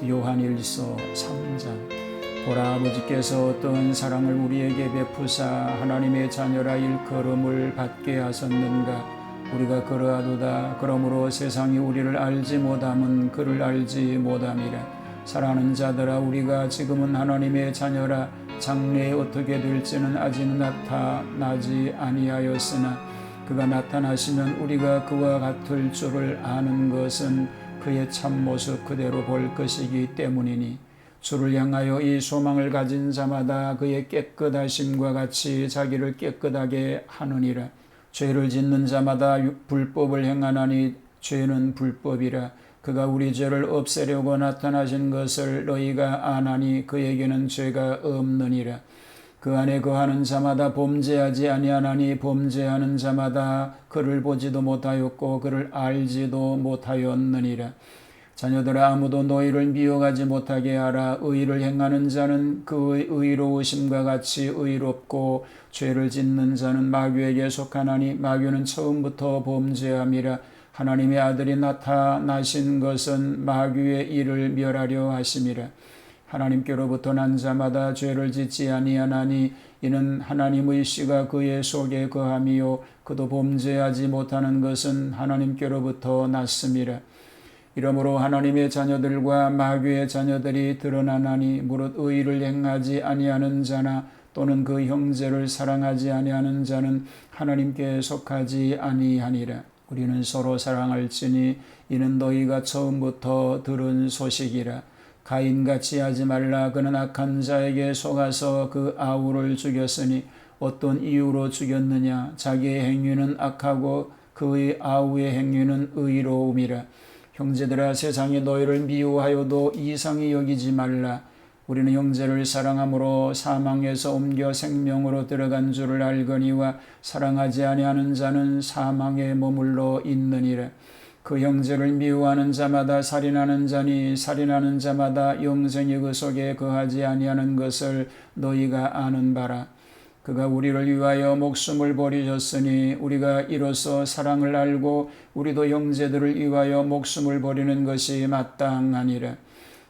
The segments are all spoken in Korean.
요한일서 3장. 보라, 아버지께서 어떤 사랑을 우리에게 베푸사 하나님의 자녀라 일컬음을 받게 하셨는가. 우리가 그러하도다. 그러므로 세상이 우리를 알지 못함은 그를 알지 못함이라. 사랑하는 자들아, 우리가 지금은 하나님의 자녀라. 장래에 어떻게 될지는 아직은 나타나지 아니하였으나 그가 나타나시면 우리가 그와 같을 줄을 아는 것은 그의 참모습 그대로 볼 것이기 때문이니, 주를 향하여 이 소망을 가진 자마다 그의 깨끗하심과 같이 자기를 깨끗하게 하느니라. 죄를 짓는 자마다 불법을 행하나니 죄는 불법이라. 그가 우리 죄를 없애려고 나타나신 것을 너희가 아나니 그에게는 죄가 없느니라. 그 안에 거하는 자마다 범죄하지 아니하나니 범죄하는 자마다 그를 보지도 못하였고 그를 알지도 못하였느니라. 자녀들아, 아무도 너희를 미워하지 못하게 하라. 의를 행하는 자는 그의 의로우심과 같이 의롭고 죄를 짓는 자는 마귀에게 속하나니 마귀는 처음부터 범죄함이라. 하나님의 아들이 나타나신 것은 마귀의 일을 멸하려 하심이라. 하나님께로부터 난 자마다 죄를 짓지 아니하나니 이는 하나님의 씨가 그의 속에 거함이요 그도 범죄하지 못하는 것은 하나님께로부터 났음이라. 이러므로 하나님의 자녀들과 마귀의 자녀들이 드러나나니 무릇 의를 행하지 아니하는 자나 또는 그 형제를 사랑하지 아니하는 자는 하나님께 속하지 아니하니라. 우리는 서로 사랑할지니 이는 너희가 처음부터 들은 소식이라. 가인같이 하지 말라. 그는 악한 자에게 속아서 그 아우를 죽였으니 어떤 이유로 죽였느냐. 자기의 행위는 악하고 그의 아우의 행위는 의로움이라. 형제들아, 세상이 너희를 미워하여도 이상히 여기지 말라. 우리는 형제를 사랑함으로 사망에서 옮겨 생명으로 들어간 줄을 알거니와 사랑하지 아니하는 자는 사망에 머물러 있느니라. 그 형제를 미워하는 자마다 살인하는 자니 살인하는 자마다 영생이 그 속에 거하지 아니하는 것을 너희가 아는 바라. 그가 우리를 위하여 목숨을 버리셨으니 우리가 이로써 사랑을 알고 우리도 형제들을 위하여 목숨을 버리는 것이 마땅하니라.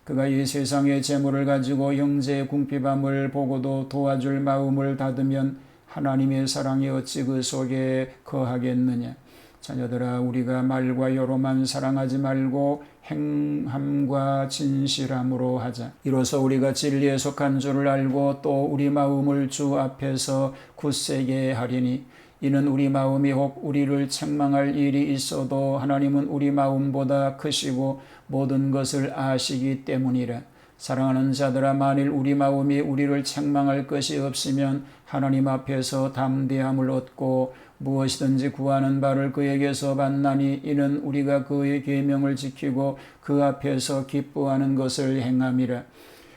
그가 이 세상의 재물을 가지고 형제의 궁핍함을 보고도 도와줄 마음을 닫으면 하나님의 사랑이 어찌 그 속에 거하겠느냐. 자녀들아, 우리가 말과 여로만 사랑하지 말고 행함과 진실함으로 하자. 이로써 우리가 진리에 속한 줄을 알고 또 우리 마음을 주 앞에서 굳세게 하리니, 이는 우리 마음이 혹 우리를 책망할 일이 있어도 하나님은 우리 마음보다 크시고 모든 것을 아시기 때문이라. 사랑하는 자들아, 만일 우리 마음이 우리를 책망할 것이 없으면 하나님 앞에서 담대함을 얻고 무엇이든지 구하는 바를 그에게서 받나니 이는 우리가 그의 계명을 지키고 그 앞에서 기뻐하는 것을 행함이라.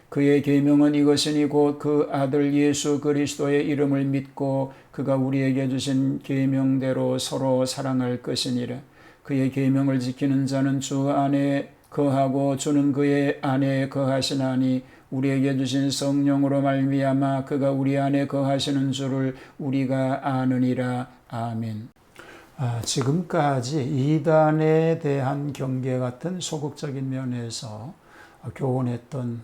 그의 계명은 이것이니 곧 그 아들 예수 그리스도의 이름을 믿고 그가 우리에게 주신 계명대로 서로 사랑할 것이니라. 그의 계명을 지키는 자는 주 안에 거하고 주는 그의 안에 거하시나니 우리에게 주신 성령으로 말미암아 그가 우리 안에 거하시는 줄을 우리가 아느니라. 아멘. 지금까지 이단에 대한 경계 같은 소극적인 면에서 교훈했던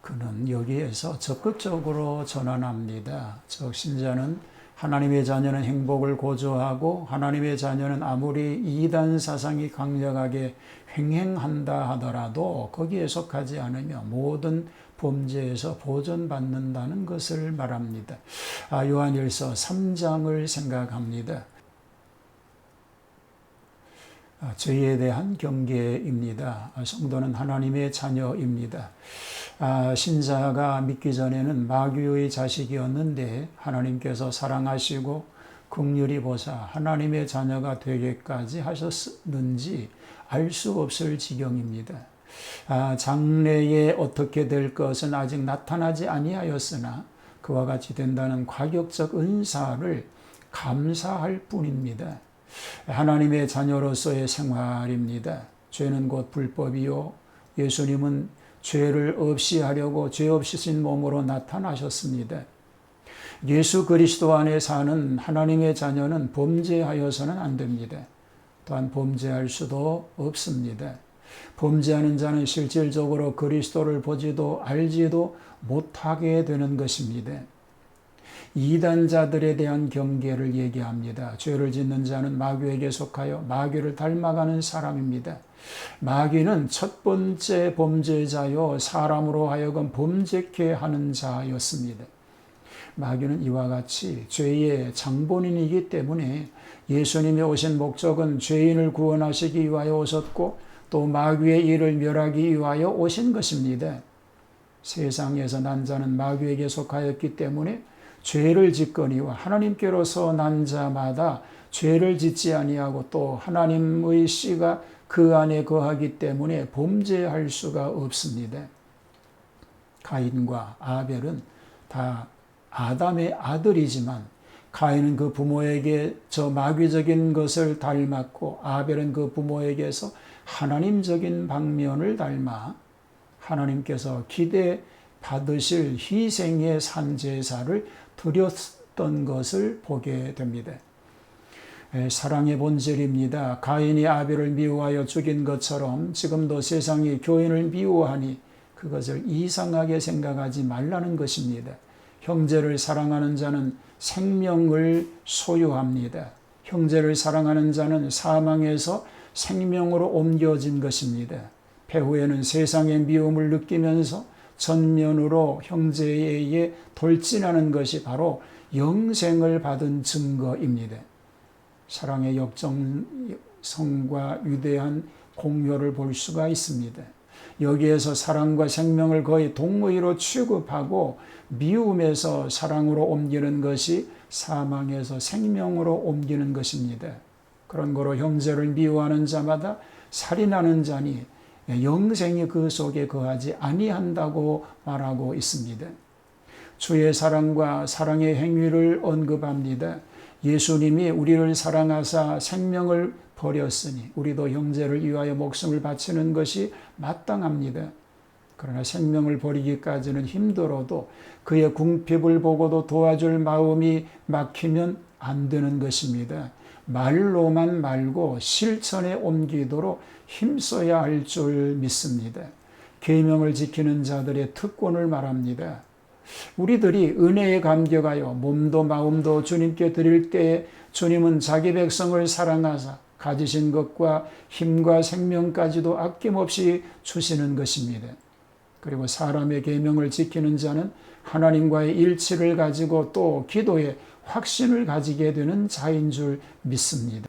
그는 여기에서 적극적으로 전환합니다. 즉, 신자는 하나님의 자녀는 행복을 고조하고 하나님의 자녀는 아무리 이단 사상이 강력하게 횡행한다 하더라도 거기에 속하지 않으며 모든 범죄에서 보존받는다는 것을 말합니다. 요한일서 3장을 생각합니다. 죄에 대한 경계입니다. 성도는 하나님의 자녀입니다. 신자가 믿기 전에는 마귀의 자식이었는데 하나님께서 사랑하시고 긍휼히 보사 하나님의 자녀가 되게까지 하셨는지 알 수 없을 지경입니다. 장래에 어떻게 될 것은 아직 나타나지 아니하였으나 그와 같이 된다는 과격적 은사를 감사할 뿐입니다. 하나님의 자녀로서의 생활입니다. 죄는 곧 불법이요 예수님은 죄를 없이 하려고 죄 없으신 몸으로 나타나셨습니다. 예수 그리스도 안에 사는 하나님의 자녀는 범죄하여서는 안 됩니다. 또한 범죄할 수도 없습니다. 범죄하는 자는 실질적으로 그리스도를 보지도 알지도 못하게 되는 것입니다. 이단자들에 대한 경계를 얘기합니다. 죄를 짓는 자는 마귀에게 속하여 마귀를 닮아가는 사람입니다. 마귀는 첫 번째 범죄자요 사람으로 하여금 범죄케 하는 자였습니다. 마귀는 이와 같이 죄의 장본인이기 때문에 예수님이 오신 목적은 죄인을 구원하시기 위하여 오셨고 또 마귀의 일을 멸하기 위하여 오신 것입니다. 세상에서 난 자는 마귀에게 속하였기 때문에 죄를 짓거니와 하나님께로서 난 자마다 죄를 짓지 아니하고 또 하나님의 씨가 그 안에 거하기 때문에 범죄할 수가 없습니다. 가인과 아벨은 다 아담의 아들이지만 가인은 그 부모에게 저 마귀적인 것을 닮았고 아벨은 그 부모에게서 하나님적인 방면을 닮아 하나님께서 기대 받으실 희생의 산제사를 드렸던 것을 보게 됩니다. 사랑의 본질입니다. 가인이 아벨을 미워하여 죽인 것처럼 지금도 세상이 교인을 미워하니 그것을 이상하게 생각하지 말라는 것입니다. 형제를 사랑하는 자는 생명을 소유합니다. 형제를 사랑하는 자는 사망에서 생명으로 옮겨진 것입니다. 배후에는 세상의 미움을 느끼면서 전면으로 형제에 의해 돌진하는 것이 바로 영생을 받은 증거입니다. 사랑의 역정성과 위대한 공효를 볼 수가 있습니다. 여기에서 사랑과 생명을 거의 동의로 취급하고 미움에서 사랑으로 옮기는 것이 사망에서 생명으로 옮기는 것입니다. 그런 거로 형제를 미워하는 자마다 살인하는 자니 영생이 그 속에 거하지 아니한다고 말하고 있습니다. 주의 사랑과 사랑의 행위를 언급합니다. 예수님이 우리를 사랑하사 생명을 버렸으니 우리도 형제를 위하여 목숨을 바치는 것이 마땅합니다. 그러나 생명을 버리기까지는 힘들어도 그의 궁핍을 보고도 도와줄 마음이 막히면 안 되는 것입니다. 말로만 말고 실천에 옮기도록 힘써야 할 줄 믿습니다. 계명을 지키는 자들의 특권을 말합니다. 우리들이 은혜에 감격하여 몸도 마음도 주님께 드릴 때에 주님은 자기 백성을 사랑하사 가지신 것과 힘과 생명까지도 아낌없이 주시는 것입니다. 그리고 사람의 계명을 지키는 자는 하나님과의 일치를 가지고 또 기도에 확신을 가지게 되는 자인 줄 믿습니다.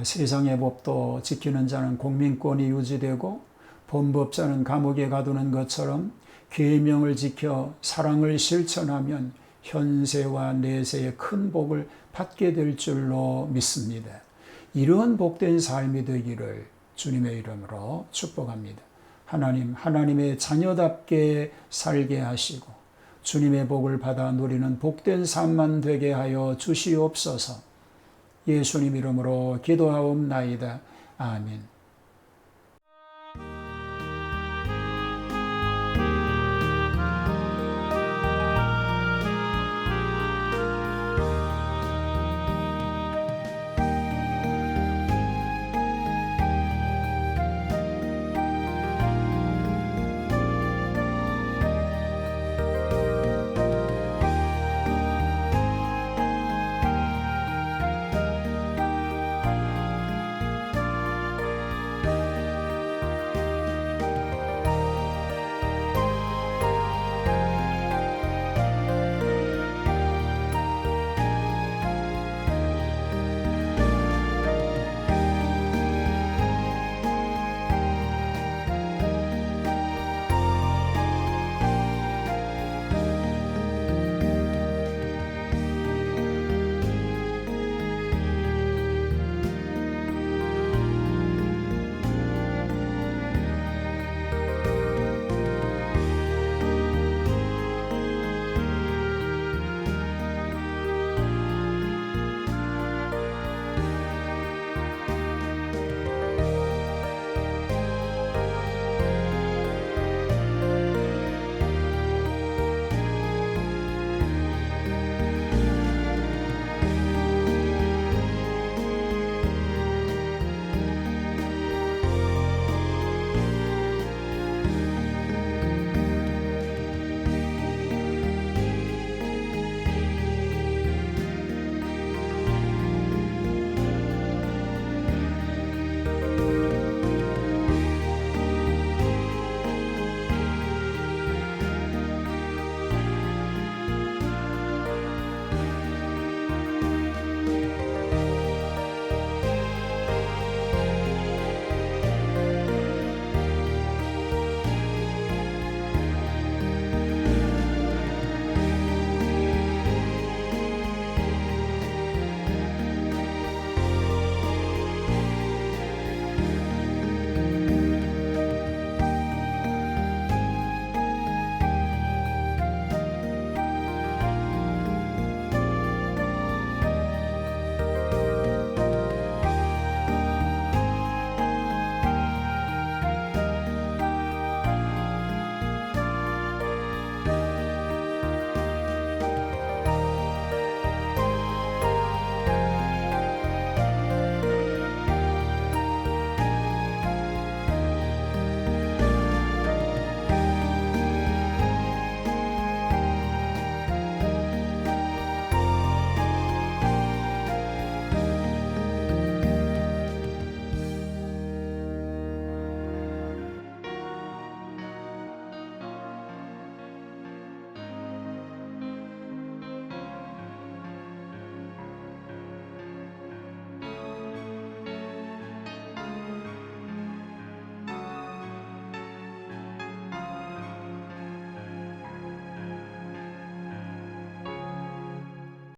세상의 법도 지키는 자는 공민권이 유지되고 범법자는 감옥에 가두는 것처럼 계명을 지켜 사랑을 실천하면 현세와 내세의 큰 복을 받게 될 줄로 믿습니다. 이러한 복된 삶이 되기를 주님의 이름으로 축복합니다. 하나님의 자녀답게 살게 하시고 주님의 복을 받아 누리는 복된 삶만 되게 하여 주시옵소서. 예수님 이름으로 기도하옵나이다. 아멘.